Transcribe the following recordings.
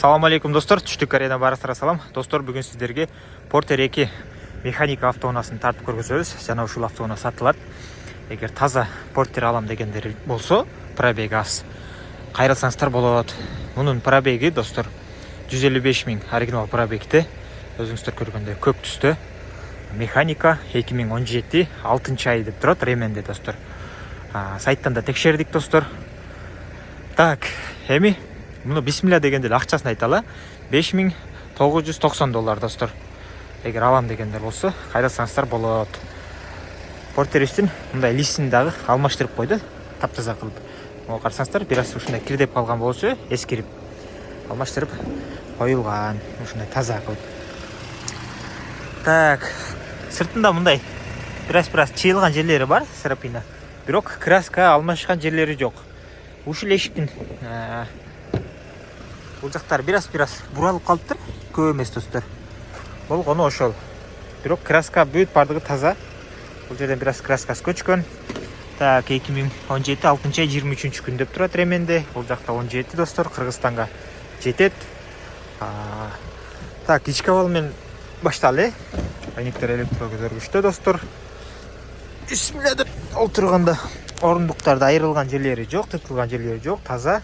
Салам алейкум достор, түштүк арена барыстыра салам. Достор, бүгүн сиздерге Porter 2 механика автоунаасын тартып көргөзөбүз. Жана ушул автоунаа сатылат. Эгер таза Porter алам дегендер болсо, пробеги аз. Кайрылсаңыздар болот. Мунун пробеги достор 155 миң оригинал пробегте. Өзүңүздөр көргөндөй көк түстө. Механика 2017 6 ай деп турат Ременде достор. Сайттан да текшердик достор. Так, эми муну бисмилля дегенде акчасын айталы. $5990 достор. Эгер алам дегендер болсо, кайрылсаңыздар болот. Портеристин мындай листин дагы алмаштырып койду, таптаза кылып. Могу карасаңыздар, бир аз ушундай кирдеп калган болчу, эскирип алмаштырып коюлган, ушундай таза кылып. Так, сыртында мындай бир аз чыйылган жерлери бар, сарапина. Бирок краска алмашкан жерлери жок. Ушул эшиктин бул жактар бир аз буралып калыптыр, көп эмес достор. Болгону ошол. Бирок краска бүт бардыгы таза. Бул жерден бир аз краскасы көчкөн. Так, 2017 6 ай 23 күн деп турат Ременде. Бул жакта 17 достор, Кыргызстанга жетет. Так, ички абал менен башталы. Айнектер электрокөтөргүчтө достор. Бисмилля деп отурганда орундуктарда айрылган жерлери жок, тыртылган жерлери жок, таза.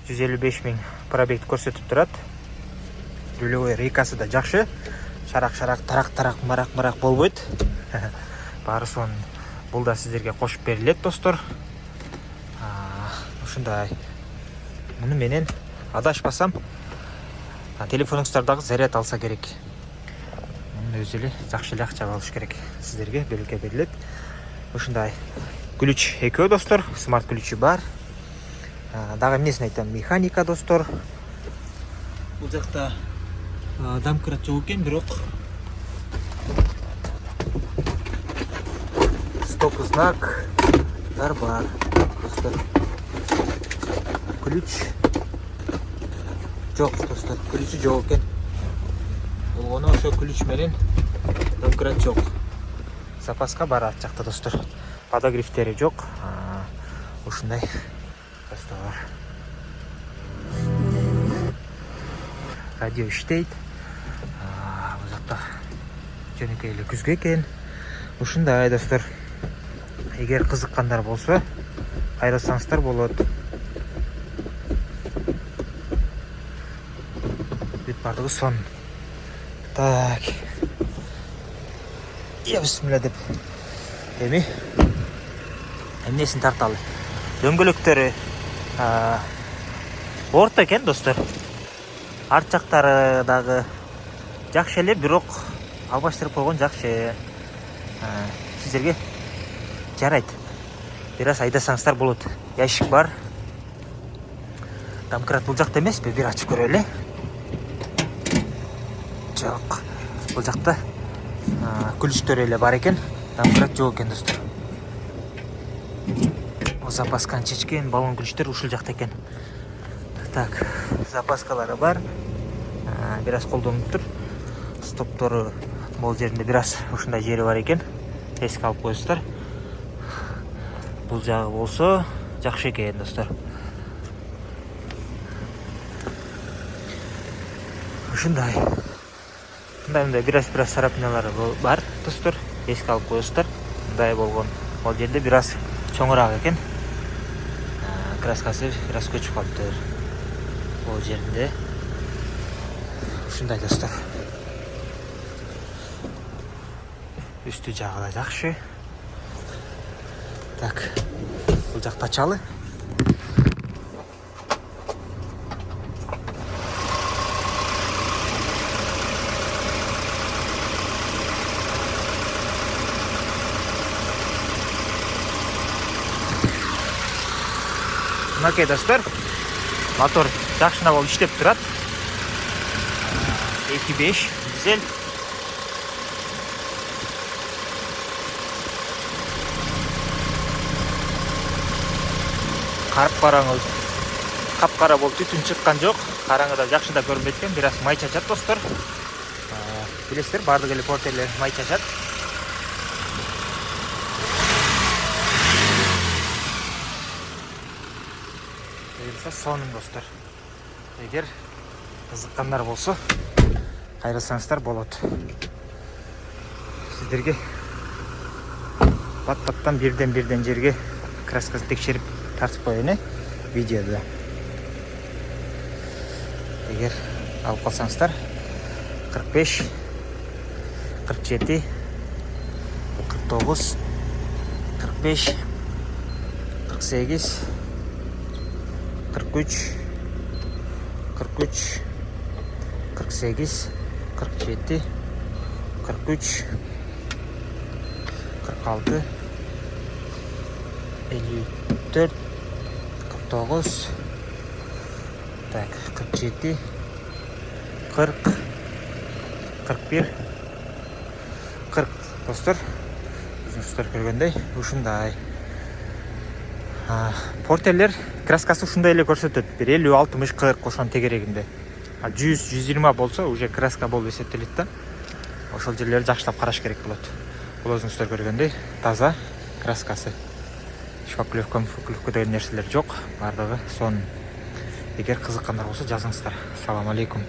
155 миң пробегти көрсөтүп турат. Рулевой рейкасы да жакшы. Шарак, тарак, марак болбойт. Баарысын бул да сиздерге кошуп берилет достор. Ушундай. Муну менен адашпасам телефонуңуздардагы заряд алса керек. Мунун өзү эле жакшы эле акча алыш керек. Сиздерге белге берилет. Ушундай. Ключ экөө достор, смарт ключү бар. Дагы эмнесин айтам, механика достор. Бул жакта домкрат жок экен, бирок стоп знак бар достор. Ключ жок достор, ключү жок экен. Болгону ошо ключ менен домкрат жок. Запаска бар ат жакта достор. Подогревтери жок. Ушундай бар. Радио иштейт. Бул жакта жөнөкөй эле күзгү экен. Ушундай достор. Эгер кызыккандар болсо, кайрылсаңыздар болот. Бүт бардыгы сон. Так. Бисмилля деп. Эми эмнесин тарталы. Дөңгөлөктөрү орто экен достор. Арт жактары дагы жакшы эле, бирок албаштырып койгон жакшы. Сиздерге жарайт. Бир аз айдасаңыздар болот. Ящик бар. Домкрат бул жакта эмеспи? Бир ачып көрөлү. Жок. Бул жакта ключтөр эле бар экен. Домкрат жок экен достор. Запасканы чечкен баллон ключтөр ушул жакта экен. Так, запаскалары бар. Бир аз колдонуп тур. Стоптору бул жеринде бир аз ушундай жери бар экен. Эске алып коесуздар. Бул жагы болсо жакшы экен достор. Ушундай. Мындай бир аз сарапиналары бар достор. Эске алып коесуздар. Мындай болгон. Бул жерде бир аз чоңураак экен. Краскасы бир аз көчүп калыптыр. Бул жеринде ушундай достор. Үстү жагы да жакшы. Так, бул жакта ачалы. Мынакей достор, мотор жакшына болуп иштеп турат. 2.5 дизель. Карап караңыз. Капкара болуп түтүн чыккан жок. Караңгыда жакшы да көрүнбөйт экен, бир аз май чачат достор. Билесиздер, бардык эле Портерлер май чачат. Соның достар. Егер кызыккандар болсо кайрылсаңыздар болот. Сиздерге бат-баттан бирден жерге краскасын текшерип тартып коеюн видеода. Эгер алып калсаңыздар 45, 47, 49, 45, 48, 43, 43, 48, 47, 43, 46, 54, 49, так, 47, 40, 41, 40 достор. Достор көргөндөй ушундай. Портерлер краскасы ушундай эле көрсөтөт. 50, 60, 40 ошонун тегерегинде. 100, 120 болсо уже краска болуп эсептелет да. Ошол жерлерди жакшылап караш керек болот. Бул өзүңүздөр көргөндөй таза краскасы. Шпаклевка деген нерселер жок. Бардыгы сонун. Эгер кызыккандар болсо жазыңыздар. Assalamu алейкум.